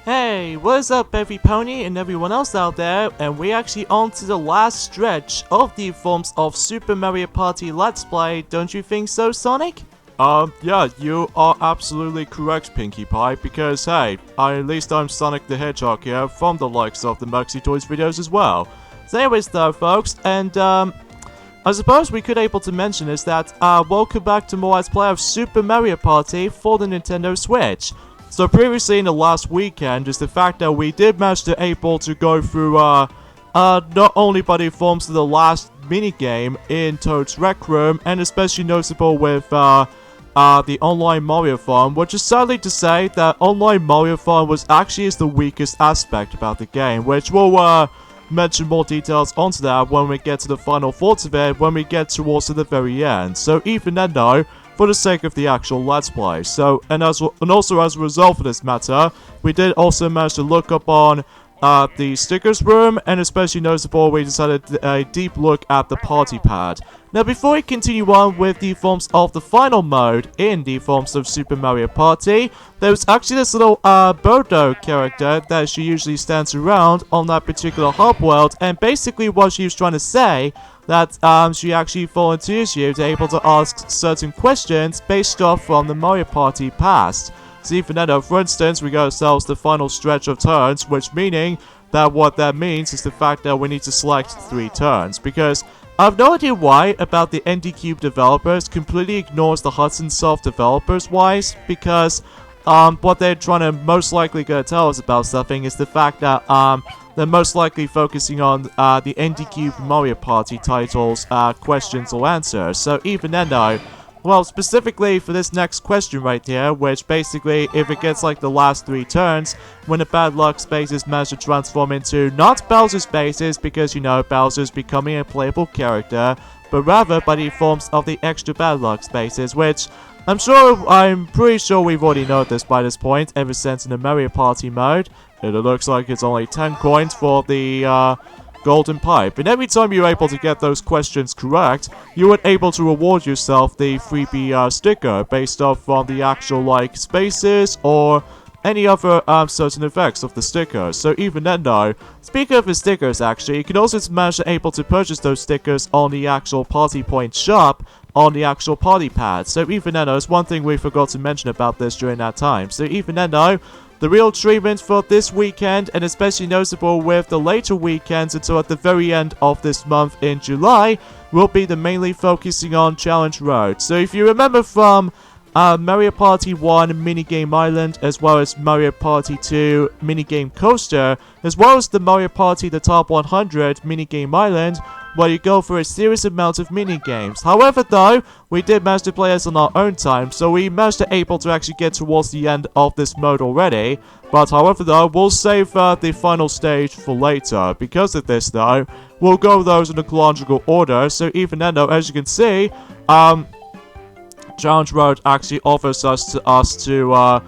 Hey, what's up every pony and everyone else out there, and we're actually on to the last stretch of the forms of Super Mario Party Let's Play, don't you think so, Sonic? Yeah, you are absolutely correct, Pinkie Pie, because hey, at least I'm Sonic the Hedgehog here from the likes of the Maxi Toys videos as well. So anyways though, folks, and I suppose we could able to mention is that, welcome back to more Let's Play of Super Mario Party for the Nintendo Switch. So previously in the last weekend is the fact that we did manage to able to go through, not only by the forms of the last minigame in Toad's Rec Room, and especially noticeable with, the online Mario Farm, which is sadly to say that online Mario Farm was actually the weakest aspect about the game, which we'll, mention more details onto that when we get to the final thoughts of it when we get towards the very end. So even then though, for the sake of the actual Let's Play. So, and also as a result of this matter, we did also manage to look up on the stickers room, and especially noticeable, we decided a deep look at the party pad. Now, before we continue on with the forms of the final mode in the forms of Super Mario Party, there's actually this little Birdo character that she usually stands around on that particular hub world, and basically what she was trying to say that she actually volunteers you to able to ask certain questions based off from the Mario Party past. So even then, for instance, we got ourselves the final stretch of turns, which meaning that what that means is the fact that we need to select 3 turns, because I have no idea why about the ND Cube developers completely ignores the Hudson Soft developers wise, because what they're trying to most likely gonna tell us about something is the fact that they're most likely focusing on the ND Cube Mario Party titles, questions or answers. So even then though, well, specifically for this next question right here, which basically, if it gets like the last 3 turns, when the bad luck spaces manage to transform into not Bowser spaces, because, you know, Bowser's becoming a playable character, but rather by the forms of the extra bad luck spaces, which I'm pretty sure we've already known this by this point, ever since in the Mario Party mode. And it looks like it's only 10 coins for the, Golden Pipe, and every time you're able to get those questions correct, you are able to reward yourself the freebie sticker based off on the actual like spaces or any other certain effects of the stickers. So even then though, speaking of the stickers actually, you can also manage to able to purchase those stickers on the actual Party Point shop on the actual party pad. So even then though, there's one thing we forgot to mention about this during that time. So even then though, the real treatment for this weekend, and especially noticeable with the later weekends until at the very end of this month in July, will be the mainly focusing on Challenge Road. So if you remember from Mario Party 1 Minigame Island, as well as Mario Party 2 Minigame Coaster, as well as the Mario Party The Top 100 Minigame Island, where you go for a serious amount of minigames. However though, we did manage to play this on our own time, so we managed to able to actually get towards the end of this mode already. But however though, we'll save the final stage for later. Because of this though, we'll go those in a chronological order, so even then though, as you can see, Challenge Road actually offers us to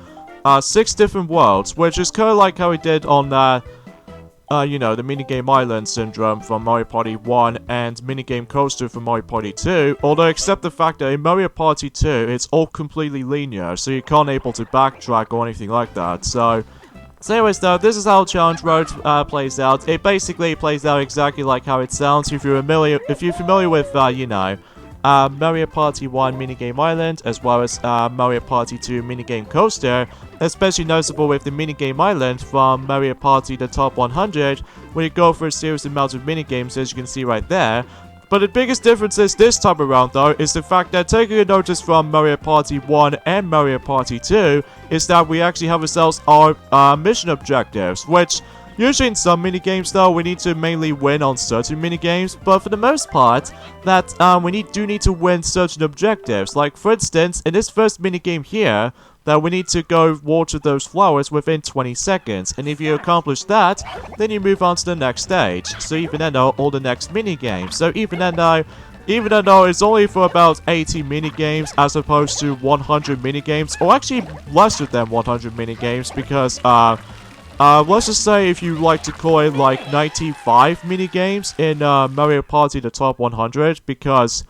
6 different worlds, which is kind of like how we did on you know, the Minigame Island syndrome from Mario Party 1 and Minigame Coaster from Mario Party 2, although except the fact that in Mario Party 2, it's all completely linear, so you can't able to backtrack or anything like that. So anyways though, this is how Challenge Road plays out. It basically plays out exactly like how it sounds. If you're familiar with, you know, Mario Party 1 Minigame Island, as well as Mario Party 2 Minigame Coaster, especially noticeable with the Minigame Island from Mario Party The Top 100, where you go for a serious amount of minigames, as you can see right there. But the biggest difference is this time around though, is the fact that taking a notice from Mario Party 1 and Mario Party 2, is that we actually have ourselves our mission objectives, which usually in some minigames though, we need to mainly win on certain minigames, but for the most part, that we do need to win certain objectives. Like for instance, in this first minigame here, that we need to go water those flowers within 20 seconds, and if you accomplish that, then you move on to the next stage. So even then though, all the next minigames. So even then though, it's only for about 80 minigames as opposed to 100 minigames, or actually lesser than 100 minigames, because let's just say if you like to call it like 95 minigames in Mario Party The Top 100, because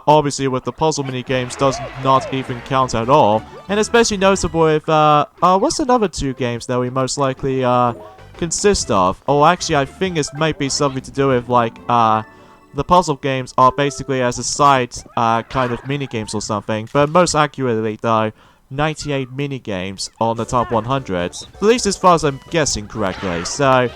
obviously with the puzzle mini-games does not even count at all. And especially noticeable with, what's another 2 games that we most likely, consist of? Oh, actually, I think it might be something to do with, like, the puzzle games are basically as a side, kind of mini-games or something. But most accurately, though, 98 mini-games on the top 100. At least as far as I'm guessing correctly. So,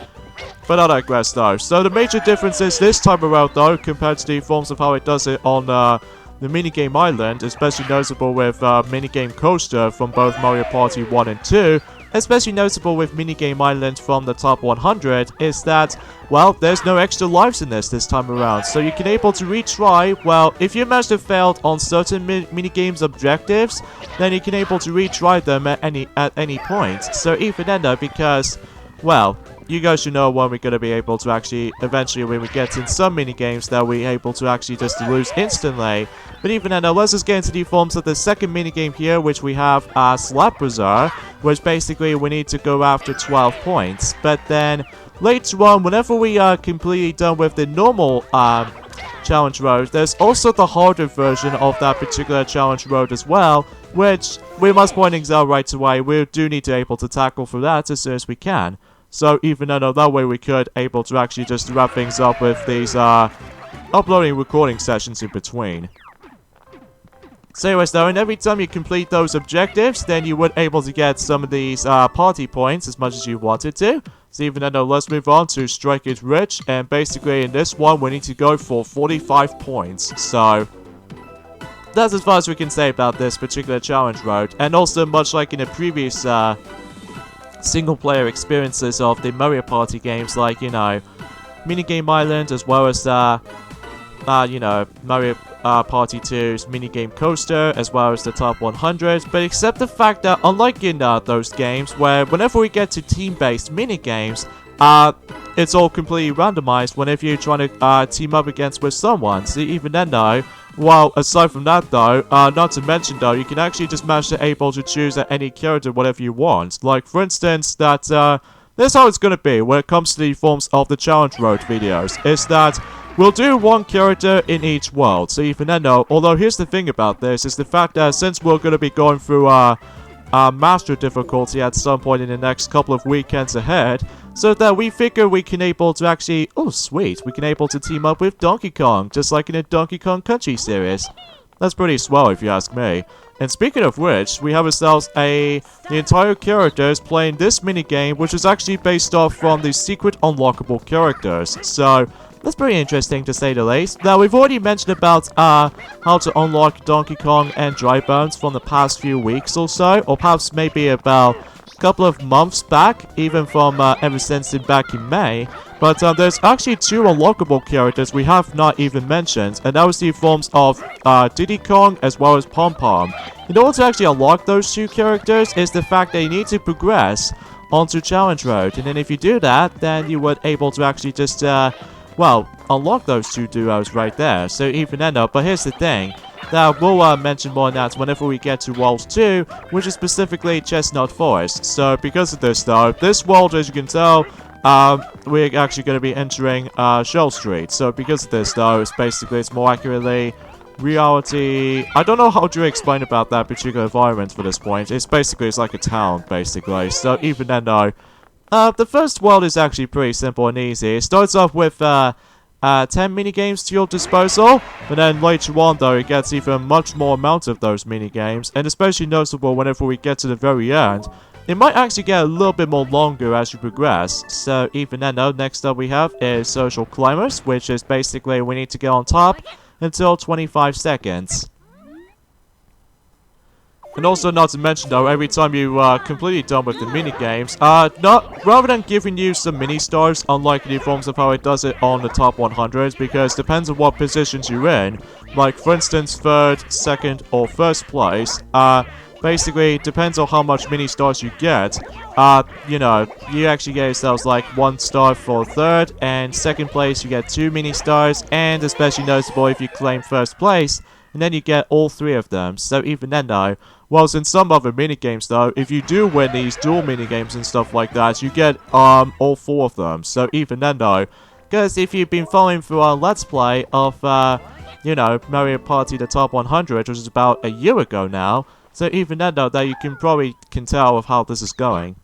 but I digress though. So the major difference is this time around though, compared to the forms of how it does it on, the minigame island, especially noticeable with, minigame coaster from both Mario Party 1 and 2, especially noticeable with minigame island from the top 100, is that, well, there's no extra lives in this time around, so you can able to retry. Well, if you manage to fail on certain minigames objectives, then you can able to retry them at any point. So even then though, because, well, you guys should know when we're going to be able to actually, eventually when we get in some minigames that we're able to actually just lose instantly. But even then, let's just get into the forms of the second minigame here, which we have Slap Bazaar, which basically we need to go after 12 points. But then, later on, whenever we are completely done with the normal challenge road, there's also the harder version of that particular challenge road as well, which we must point things out right away. We do need to able to tackle for that as soon as we can. So even though that way we could able to actually just wrap things up with these uploading recording sessions in between. So anyways though, and every time you complete those objectives, then you would able to get some of these party points as much as you wanted to. So even though, let's move on to Strike It Rich, and basically in this one we need to go for 45 points. So that's as far as we can say about this particular challenge road. And also, much like in the previous single-player experiences of the Mario Party games, like, you know, Minigame Island, as well as, you know, Mario Party 2's Minigame Coaster, as well as the top 100, but except the fact that, unlike in those games, where whenever we get to team-based minigames, it's all completely randomized whenever you're trying to team up against with someone. So even then though, well, aside from that though, not to mention though, you can actually just manage to able to choose any character whatever you want. Like for instance, that that's how it's gonna be when it comes to the forms of the challenge road videos, is that we'll do one character in each world. So even then though, although here's the thing about this, is the fact that since we're gonna be going through master difficulty at some point in the next couple of weekends ahead, so that we figure we can able to actually, oh sweet, we can able to team up with Donkey Kong, just like in the Donkey Kong Country series. That's pretty swell if you ask me. And speaking of which, we have ourselves the entire characters playing this minigame, which is actually based off from the secret unlockable characters. So that's pretty interesting to say the least. Now, we've already mentioned about how to unlock Donkey Kong and Dry Bones from the past few weeks or so, or perhaps maybe about a couple of months back, even from ever since back in May. But there's actually 2 unlockable characters we have not even mentioned, and that was the forms of Diddy Kong as well as Pom Pom. In order to actually unlock those 2 characters is the fact that you need to progress onto Challenge Road, and then if you do that, then you would able to actually just well, unlock those 2 duos right there. So even then though, but here's the thing, that we'll mention more on that whenever we get to World 2, which is specifically Chestnut Forest. So because of this though, this world, as you can tell, we're actually going to be entering Shell Street. So because of this though, it's more accurately reality. I don't know how to explain about that particular environment for this point. It's like a town basically. So even then though, the first world is actually pretty simple and easy. It starts off with 10 minigames to your disposal, but then later on though, it gets even much more amount of those minigames, and especially noticeable whenever we get to the very end. It might actually get a little bit more longer as you progress. So even then though, next up we have is Social Climbers, which is basically we need to get on top until 25 seconds. And also not to mention though, every time you are completely done with the minigames, rather than giving you some mini stars, unlike the forms of how it does it on the top 100s, because depends on what positions you're in, like for instance 3rd, 2nd, or 1st place, basically it depends on how much mini stars you get. You know, you actually get yourselves like 1 star for 3rd, and 2nd place you get 2 mini stars, and especially noticeable if you claim 1st place, and then you get all 3 of them. So even then though, whilst in some other minigames though, if you do win these dual minigames and stuff like that, you get all 4 of them. So even then though, because if you've been following through our Let's Play of you know, Mario Party the Top 100, which is about a year ago now. So even then, though, that you can probably tell of how this is going.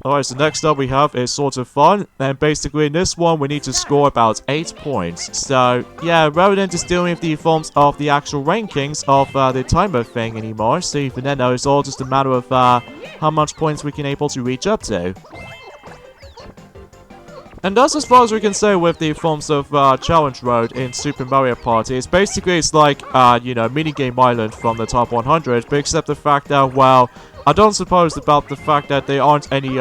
Alright, so next up we have is sort of fun, and basically in this one we need to score about 8 points. So, yeah, rather than just dealing with the forms of the actual rankings of the timer thing anymore, so even then, though, it's all just a matter of how much points we can able to reach up to. And that's as far as we can say with the forms of Challenge Road in Super Mario Party. It's like, you know, Minigame Island from the Top 100, but except the fact that, well, I don't suppose about the fact that there aren't any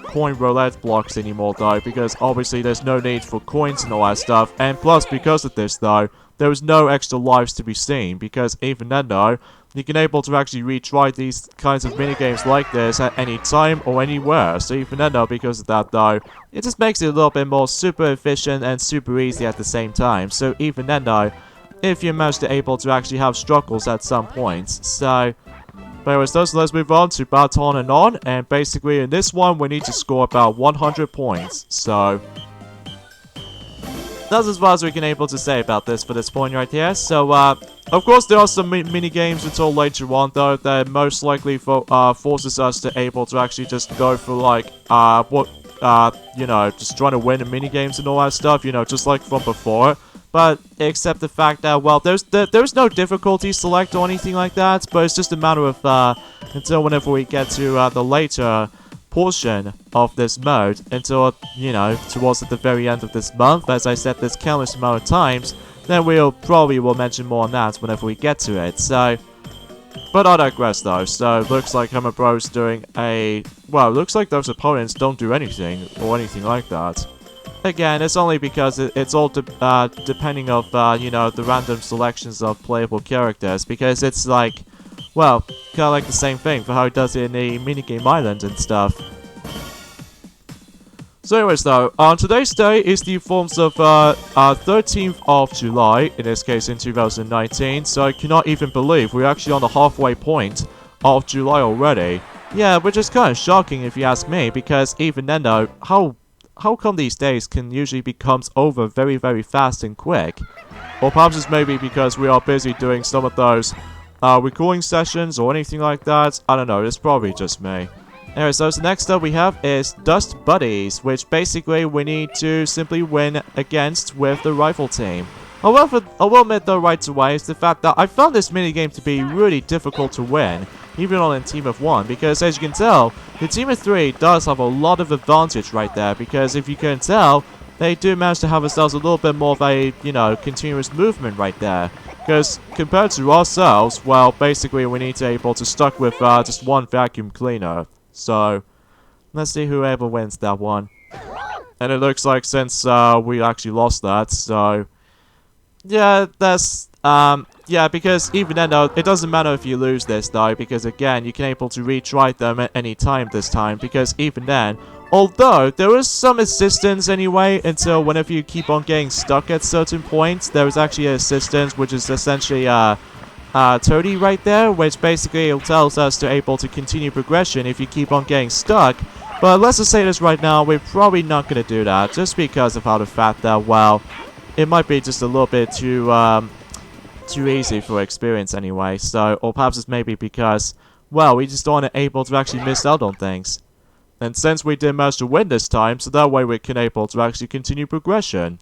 coin roulette blocks anymore, though, because obviously there's no need for coins and all that stuff. And plus, because of this, though, there is no extra lives to be seen, because even then, though, you can able to actually retry these kinds of minigames like this at any time or anywhere. So even then, though, because of that, though, it just makes it a little bit more super efficient and super easy at the same time. So even then, though, if you manage to able to actually have struggles at some points. So, but anyways, so let's move on to Baton and On. And basically, in this one, we need to score about 100 points. So, that's as far as we can able to say about this for this point right here. So, of course, there are some mini games until later on, though, that most likely forces us to able to actually just go for, like, you know, just trying to win in mini games and all that stuff, you know, just like from before. But except the fact that, well, there's no difficulty select or anything like that, but it's just a matter of until whenever we get to the later portion of this mode, until, you know, towards the very end of this month, as I said this countless amount of times, then we'll probably will mention more on that whenever we get to it. So, but I digress, though. So looks like Hammer Bros doing a, well, looks like those opponents don't do anything or anything like that. Again, it's only because it's all depending of, you know, the random selections of playable characters, because it's like, well, kind of like the same thing for how it does it in the Minigame Island and stuff. So anyways, though, on today's day is the forms of 13th of July, in this case in 2019, so I cannot even believe we're actually on the halfway point of July already. Yeah, which is kind of shocking if you ask me, because even then, though, how come these days can usually becomes over very, very fast and quick? Or perhaps it's maybe because we are busy doing some of those recording sessions or anything like that. I don't know, it's probably just me. Anyway, so next up we have is Dust Buddies, which basically we need to simply win against with the rifle team. However, I will admit though right away is the fact that I found this minigame to be really difficult to win, even on a team of 1, because as you can tell, the team of 3 does have a lot of advantage right there, because if you can tell, they do manage to have themselves a little bit more of a, you know, continuous movement right there. Because compared to ourselves, well, basically we need to be able to stuck with just one vacuum cleaner. So, let's see whoever wins that one. And it looks like since we actually lost that, so yeah, that's yeah, because even then though, it doesn't matter if you lose this though, because again, you can able to retry them at any time this time, because even then, although there is some assistance anyway, until whenever you keep on getting stuck at certain points, there is actually an assistance, which is essentially Toadie right there, which basically tells us to able to continue progression if you keep on getting stuck. But let's just say this right now, we're probably not going to do that, just because of how the fact that, well, it might be just a little bit too easy for experience anyway. So, or perhaps it's maybe because, well, we just aren't able to actually miss out on things. And since we did manage to win this time, so that way we can able to actually continue progression.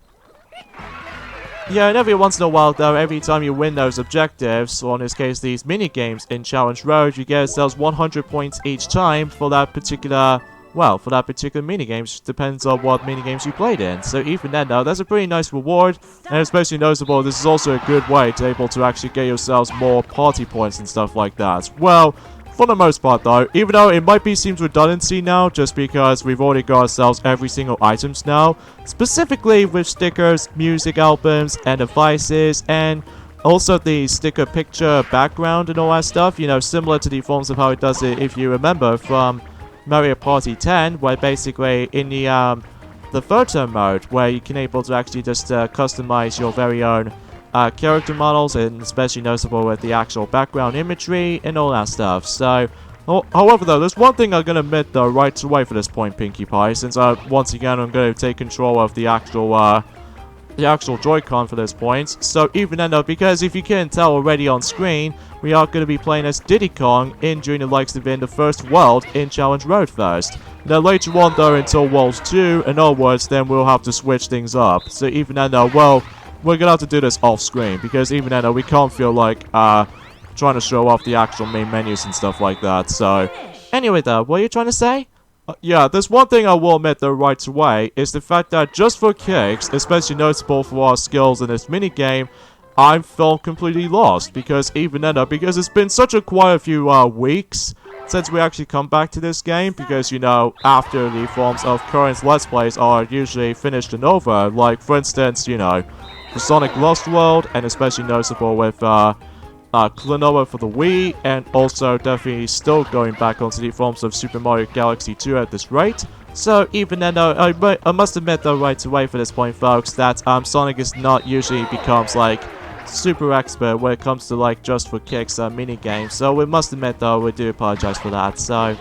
Yeah, and every once in a while though, every time you win those objectives, or in this case these mini-games in Challenge Road, you get yourselves 100 points each time for that particular, well, for that particular minigame, which depends on what minigames you played in. So even then though, that's a pretty nice reward, and especially noticeable, this is also a good way to able to actually get yourselves more party points and stuff like that. Well, for the most part though, even though it might be seems redundancy now, just because we've already got ourselves every single items now, specifically with stickers, music albums, and devices, and also the sticker picture background and all that stuff, you know, similar to the forms of how it does it, if you remember, from Mario Party 10, where basically in the photo mode, where you can able to actually just customize your very own character models, and especially noticeable with the actual background imagery and all that stuff. So, however though, there's one thing I'm going to admit though right away for this point, Pinkie Pie, since once again I'm going to take control of the actual the actual Joy-Con for this point. So even then, because if you can't tell already on screen, we are going to be playing as Diddy Kong in during the likes of in the first world in Challenge Road first. Then later on though, until World 2 and onwards, then we'll have to switch things up. So even then, well, we're gonna have to do this off screen, because even then, we can't feel like trying to show off the actual main menus and stuff like that. So anyway though, what are you trying to say? Yeah, there's one thing I will admit though right away, is the fact that just for kicks, especially notable for our skills in this minigame, I felt completely lost, because even then, because it's been such a quiet few weeks since we actually come back to this game, because, you know, after the forms of current Let's Plays are usually finished and over, like, for instance, you know, the Sonic Lost World, and especially noticeable with, Klonoa for the Wii, and also definitely still going back onto the forms of Super Mario Galaxy 2 at this rate. So even then, I must admit though right away for this point, folks, that Sonic is not usually becomes like super expert when it comes to like just for kicks mini games. So we must admit though, we do apologize for that. So,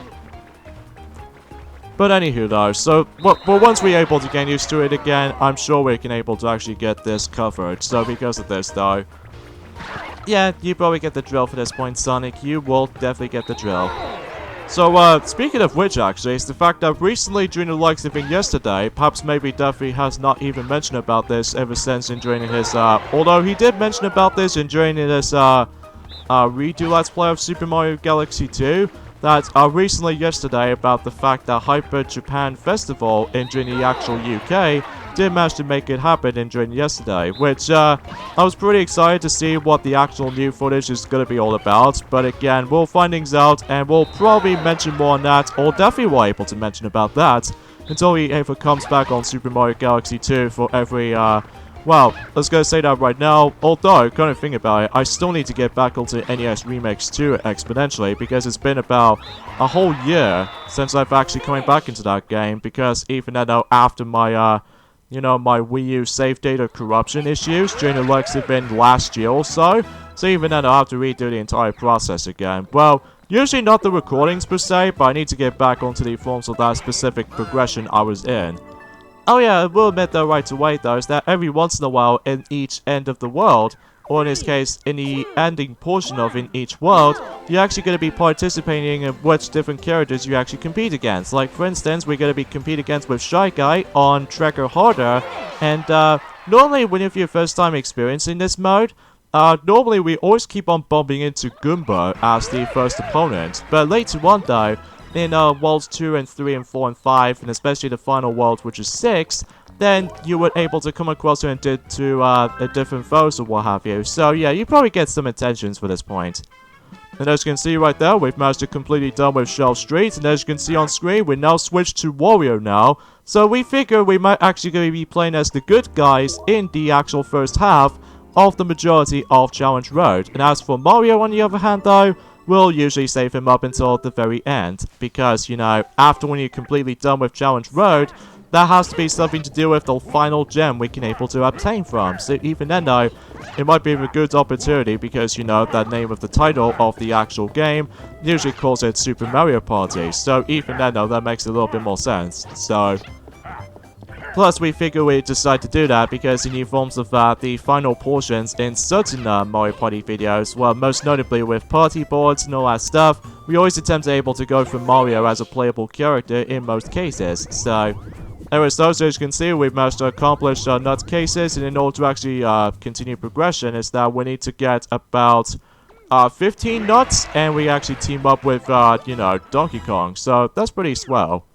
but anywho though, so but once we're able to get used to it again, I'm sure we can able to actually get this covered. So because of this though. Yeah, you probably get the drill for this point, Sonic. You will definitely get the drill. So, speaking of which, actually, it's the fact that recently, during the likes of yesterday, perhaps maybe Duffy has not even mentioned about this ever since in during his, although he did mention about this in during his, redo Let's Play of Super Mario Galaxy 2, that, recently yesterday about the fact that Hyper Japan Festival in during the actual UK did manage to make it happen in during yesterday, which I was pretty excited to see what the actual new footage is going to be all about. But again, we'll find things out, and we'll probably mention more on that, or definitely were able to mention about that, until he ever comes back on Super Mario Galaxy 2 for every, well, let's go say that right now, although, kind of think about it, I still need to get back onto NES Remix 2 exponentially, because it's been about a whole year since I've actually coming back into that game, because even though after my, you know, my Wii U save data corruption issues during the likes of been last year or so. So even then, I'll have to redo the entire process again. Well, usually not the recordings per se, but I need to get back onto the forms of that specific progression I was in. Oh yeah, I will admit though right away though, is that every once in a while in each end of the world, or in this case, in the ending portion of in each world, you're actually going to be participating in which different characters you actually compete against. Like, for instance, we're going to be competing against with Shy Guy on Trekker Harder, and normally when it's your first time experiencing this mode, normally we always keep on bumping into Goomba as the first opponent, but later on though, in Worlds 2 and 3 and 4 and 5, and especially the final world, which is 6, then you were able to come across and did to a different foes or what have you. So yeah, you probably get some intentions for this point. And as you can see right there, we've managed to completely done with Shell Street, and as you can see on screen, we're now switched to Wario now. So we figure we might actually be playing as the good guys in the actual first half of the majority of Challenge Road. And as for Mario on the other hand though, we'll usually save him up until the very end, because, you know, after when you're completely done with Challenge Road, that has to be something to do with the final gem we can able to obtain from. So even then though, it might be a good opportunity, because, you know, that name of the title of the actual game usually calls it Super Mario Party. So even then though, that makes a little bit more sense. So, plus we figure we decide to do that because in the forms of the final portions in certain Mario Party videos, well, most notably with party boards and all that stuff, we always attempt to able to go for Mario as a playable character in most cases. So, anyways, so as you can see, we've managed to accomplish nut cases, and in order to actually continue progression, is that we need to get about 15 nuts, and we actually team up with, you know, Donkey Kong. So that's pretty swell.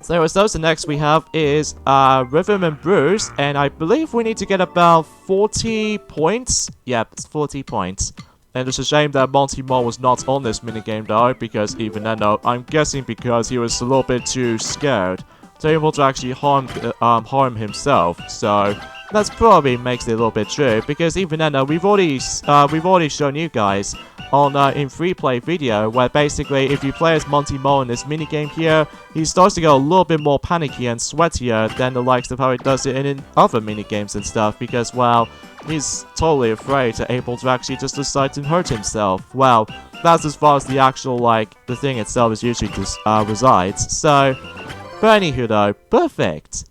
So anyways, the next we have is Rhythm and Bruce, and I believe we need to get about 40 points. Yep, it's 40 points. And it's a shame that Monty Mole was not on this minigame though, because even then though, I'm guessing because he was a little bit too scared to able to actually harm himself. So that's probably makes it a little bit true, because even then though, we've already shown you guys on in free play video where basically if you play as Monty Mole in this minigame here, he starts to get a little bit more panicky and sweatier than the likes of how he does it in other minigames and stuff, because well, he's totally afraid to able to actually just decide to hurt himself. Well, that's as far as the actual like the thing itself is usually just resides. So, but anywho though, perfect.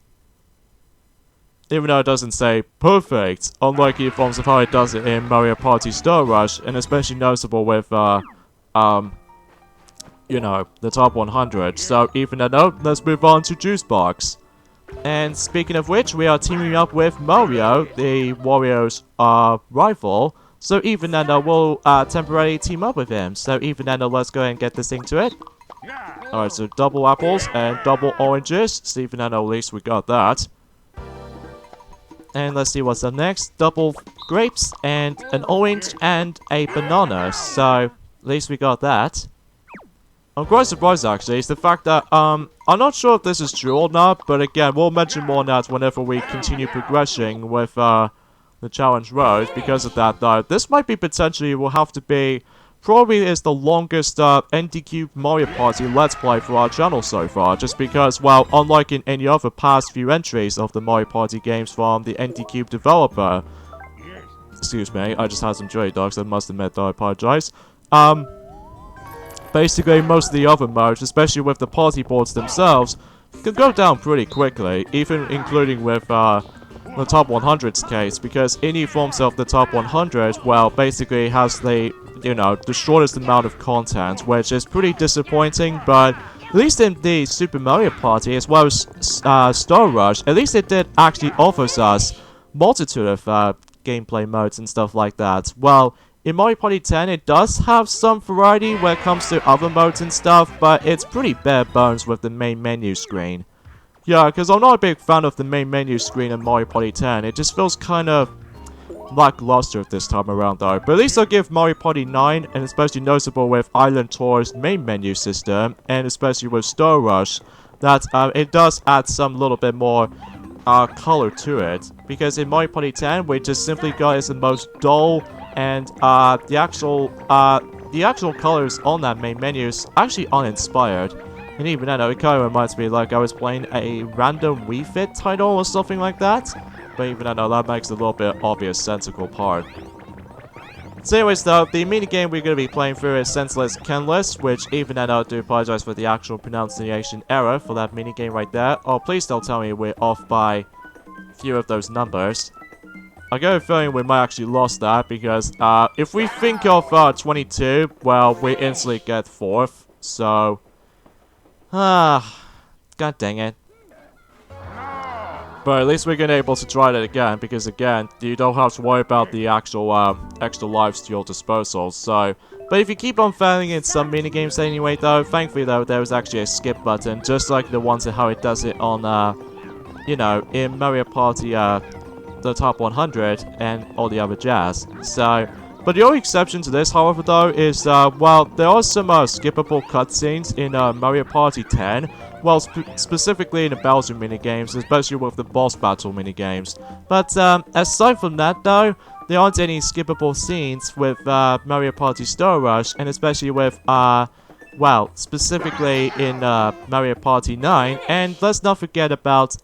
even though it doesn't say perfect, unlike the forms of how it does it in Mario Party Star Rush, and especially noticeable with, you know, the top 100. So, even that note, let's move on to Juice Box. And speaking of which, we are teaming up with Mario, the Wario's, rival. So, even then, we'll, temporarily team up with him. So, even then, let's go ahead and get this thing to it. Alright, so double apples and double oranges. So, even then, at least we got that. And let's see what's up next. Double grapes and an orange and a banana. So, at least we got that. I'm quite surprised, actually, is the fact that, I'm not sure if this is true or not, but again, we'll mention more on that whenever we continue progressing with, the challenge road. Because of that, though, this might be potentially, will have to be, probably is the longest, NDQ Mario Party Let's Play for our channel so far, just because, well, unlike in any other past few entries of the Mario Party games from the NDQ developer, excuse me, I just had some chili dogs, I must admit, though, I apologize, basically, most of the other modes, especially with the party boards themselves, can go down pretty quickly, even including with, the top 100's case, because any forms of the top 100, well, basically has the, you know, the shortest amount of content, which is pretty disappointing, but at least in the Super Mario Party, as well as, Star Rush, at least it did actually offers us multitude of, gameplay modes and stuff like that. Well, in Mario Party 10, it does have some variety when it comes to other modes and stuff, but it's pretty bare bones with the main menu screen. Yeah, because I'm not a big fan of the main menu screen in Mario Party 10. It just feels kind of lackluster this time around, though. But at least I'll give Mario Party 9, and especially noticeable with Island Tour's main menu system, and especially with Star Rush, that it does add some little bit more color to it. Because in Mario Party 10, we just simply got is the most dull, and the actual colors on that main menu is actually uninspired. And even then, it kind of reminds me like I was playing a random Wii Fit title or something like that. But even then, that makes a little bit obvious sensical part. So anyways though, the minigame we're going to be playing through is Senseless Kenless, which even then I do apologize for the actual pronunciation error for that minigame right there. Oh, please don't tell me we're off by a few of those numbers. I get a feeling we might actually lost that because if we think of 22, well, we instantly get 4th. So, god dang it. But at least we're gonna able to try that again, because again, you don't have to worry about the actual extra lives to your disposal. So, but if you keep on failing in some minigames anyway, though, thankfully though, there is actually a skip button, just like the ones and how it does it on, you know, in Mario Party, the top 100 and all the other jazz. So, but the only exception to this, however, though, is, well, there are some skippable cutscenes in Mario Party 10. Well, specifically in the Bowser minigames, especially with the boss battle minigames. But aside from that, though, there aren't any skippable scenes with Mario Party Star Rush, and especially with, well, specifically in Mario Party 9. And let's not forget about,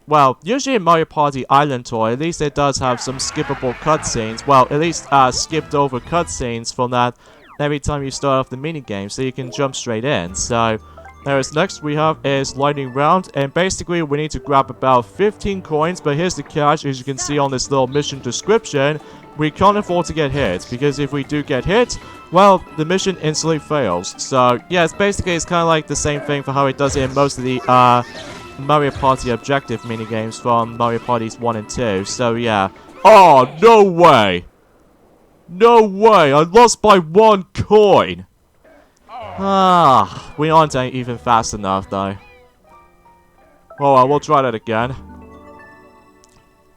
well, usually in Mario Party Island Tour, at least it does have some skippable cutscenes. Well, at least skipped over cutscenes from that every time you start off the minigame, so you can jump straight in. So, there's next we have is Lightning Round, and basically we need to grab about 15 coins, but here's the catch. As you can see on this little mission description, we can't afford to get hit, because if we do get hit, well, the mission instantly fails. So, yeah, it's kind of like the same thing for how it does it in most of the, Mario Party objective minigames from Mario Parties 1 and 2, so yeah. Oh, no way! No way! I lost by 1 coin! We aren't even fast enough, though. Oh, we'll try that again.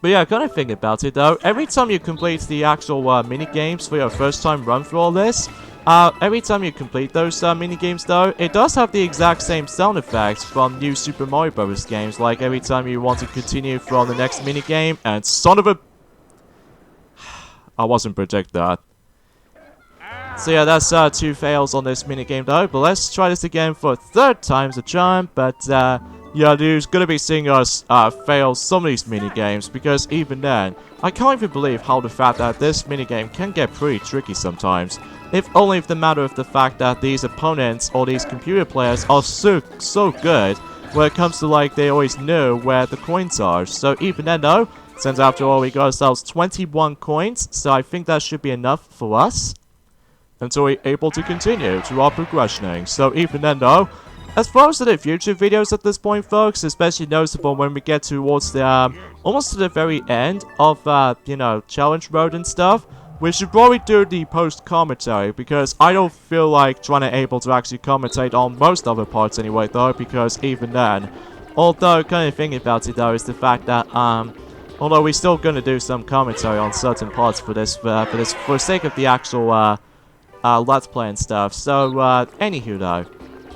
But yeah, kind of think about it, though. Every time you complete the actual minigames for your first time run through all this, every time you complete those minigames, though, it does have the exact same sound effects from new Super Mario Bros. Games. Like, every time you want to continue from the next minigame, and son of a... I wasn't predict that. So yeah, that's 2 fails on this minigame, though. But let's try this again for a 3rd time's a charm. But, yeah, dude's gonna be seeing us fail some of these minigames, because even then, I can't even believe how the fact that this minigame can get pretty tricky sometimes. If only for the matter of the fact that these opponents or these computer players are so good when it comes to, like, they always know where the coins are. So even then, though, since after all we got ourselves 21 coins, so I think that should be enough for us until we're able to continue to our progressioning. So even then, though, as far as the future videos at this point, folks, especially noticeable when we get towards the, almost to the very end of, you know, challenge mode and stuff, we should probably do the post-commentary, because I don't feel like trying to able to actually commentate on most other parts anyway, though, because even then, although, kind of thinking about it, though, is the fact that, although we're still gonna do some commentary on certain parts for the sake of the actual, let's play and stuff. So, anywho, though.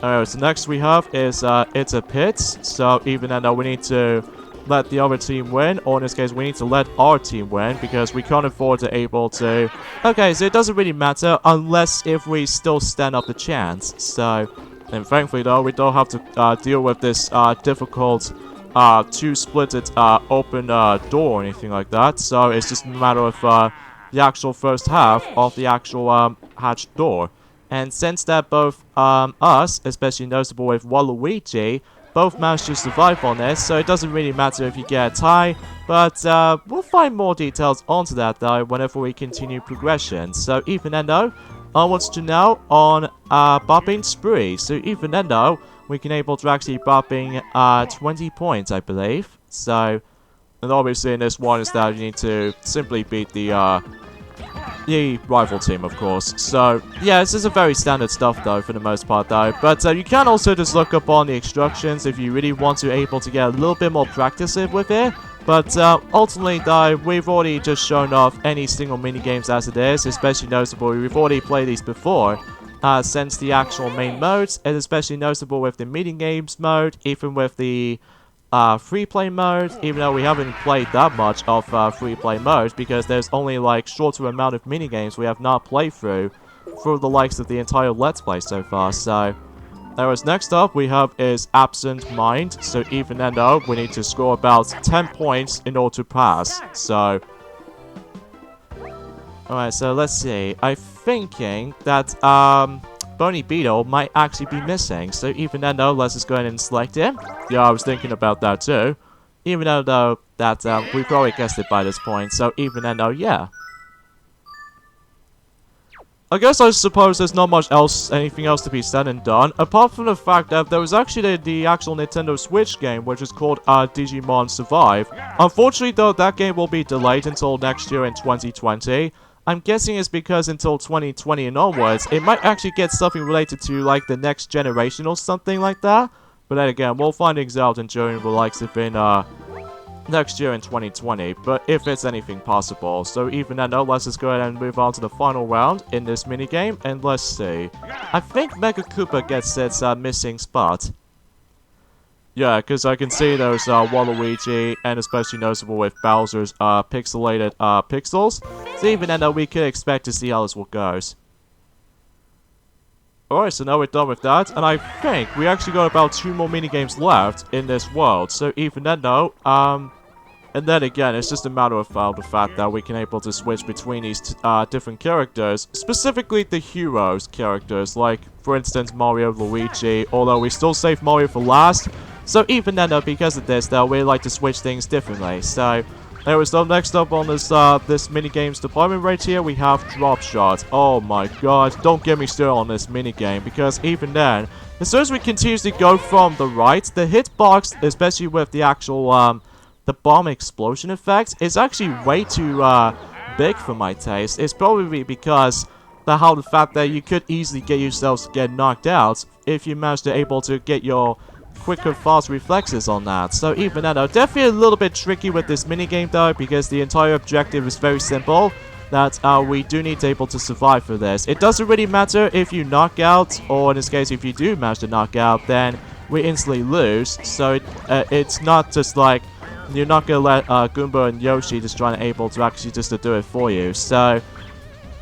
Alright, so next we have is, it's a pit. So, even though we need to let the other team win, or in this case, we need to let our team win, because we can't afford to able to... Okay, so it doesn't really matter, unless if we still stand up the chance. So, and thankfully, though, we don't have to, deal with this, difficult, two-splitted, open, door or anything like that. So, it's just a matter of, the actual first half of the actual, hatched door. And since that both, us, especially noticeable with Waluigi, both managed to survive on this, so it doesn't really matter if you get a tie, but, we'll find more details onto that, though, whenever we continue progression. So, even then, though, onwards to now on, bopping spree. So, even then, though, we can able to actually bopping, 20 points, I believe. So, and obviously in this one is that you need to simply beat the rival team, of course. So, yeah, this is a very standard stuff, though, for the most part, though. But you can also just look up on the instructions if you really want to able to get a little bit more practice with it. But ultimately, though, we've already just shown off any single minigames as it is, especially noticeable. We've already played these before, since the actual main modes, and especially noticeable with the minigames mode, even with the free play mode, even though we haven't played that much of free play mode, because there's only like shorter amount of minigames we have not played through for the likes of the entire Let's Play so far. So, anyways, next up we have is Absent Mind. So even then, though, we need to score about 10 points in order to pass. So, alright, so let's see. I'm thinking that Bony Beetle might actually be missing. So even then, though, let's just go ahead and select him. Yeah, I was thinking about that too. Even though that we probably guessed it by this point. So even then, though, yeah. I guess I suppose there's not much else, anything else to be said and done, apart from the fact that there was actually the actual Nintendo Switch game, which is called Digimon Survive. Unfortunately, though, that game will be delayed until next year in 2020. I'm guessing it's because until 2020 and onwards, it might actually get something related to, like, the next generation or something like that. But then again, we'll find things out during the likes of in, next year in 2020, but if it's anything possible. So even then, though, let's just go ahead and move on to the final round in this minigame, and let's see. I think Mega Koopa gets its, missing spot. Yeah, because I can see those, Waluigi, and especially noticeable with Bowser's, pixelated, pixels. So even then, though, we could expect to see how this one goes. Alright, so now we're done with that, and I think we actually got about 2 more minigames left in this world. So even then, though, and then again, it's just a matter of the fact that we can able to switch between these different characters, specifically the heroes characters, like, for instance, Mario, Luigi, although we still save Mario for last. So even then, though, because of this, though, we like to switch things differently. So, anyways, though, next up on this this minigames department right here, we have Drop Shot. Oh my god, don't get me started on this minigame, because even then, as soon as we continuously go from the right, the hitbox, especially with the actual, the bomb explosion effect, is actually way too, big for my taste. It's probably because the fact that you could easily get yourselves to get knocked out if you manage to able to get your quicker fast reflexes on that. So even then, though, definitely a little bit tricky with this minigame, though, because the entire objective is very simple, that we do need to able to survive for this. It doesn't really matter if you knock out, or in this case, if you do manage to knock out, then we instantly lose. So it's not just like you're not gonna let Goomba and Yoshi just trying to able to actually just to do it for you. So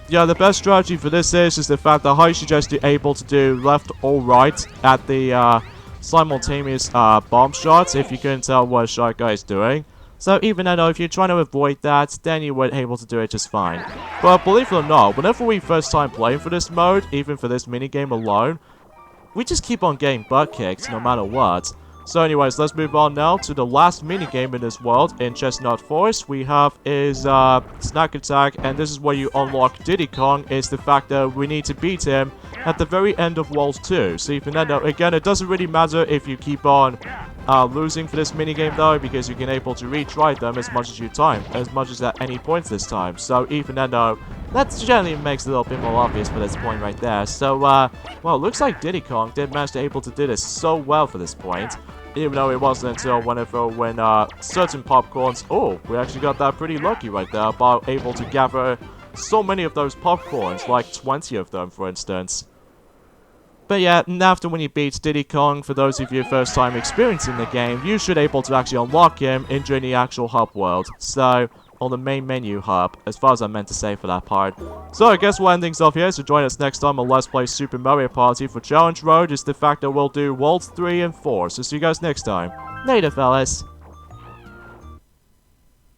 yeah, the best strategy for this is the fact that I suggest you're able to do left or right at the simultaneous bomb shots, if you couldn't tell what a shot guy is doing. So even though if you're trying to avoid that, then you were able to do it just fine. But believe it or not, whenever we first time playing for this mode, even for this minigame alone, we just keep on getting butt kicked no matter what. So anyways, let's move on now to the last minigame in this world. In Chestnut Forest, we have is Snack Attack, and this is where you unlock Diddy Kong. Is the fact that we need to beat him at the very end of World 2. So even then, again, it doesn't really matter if you keep on losing for this minigame though, because you can able to retry them as much as at any point this time. So even then though, that generally makes it a little bit more obvious for this point right there. So, well, it looks like Diddy Kong did manage to able to do this so well for this point. Even though it wasn't until when certain popcorns... Oh, we actually got that pretty lucky right there about able to gather so many of those popcorns, like 20 of them, for instance. But yeah, and after when you beat Diddy Kong, for those of you first time experiencing the game, you should able to actually unlock him during the actual hub world. So, on the main menu hub, as far as I meant to say for that part. So I guess we'll end things off here, so join us next time on Let's Play Super Mario Party for Challenge Road. Is the fact that we'll do Worlds 3 and 4, so see you guys next time. Later, fellas.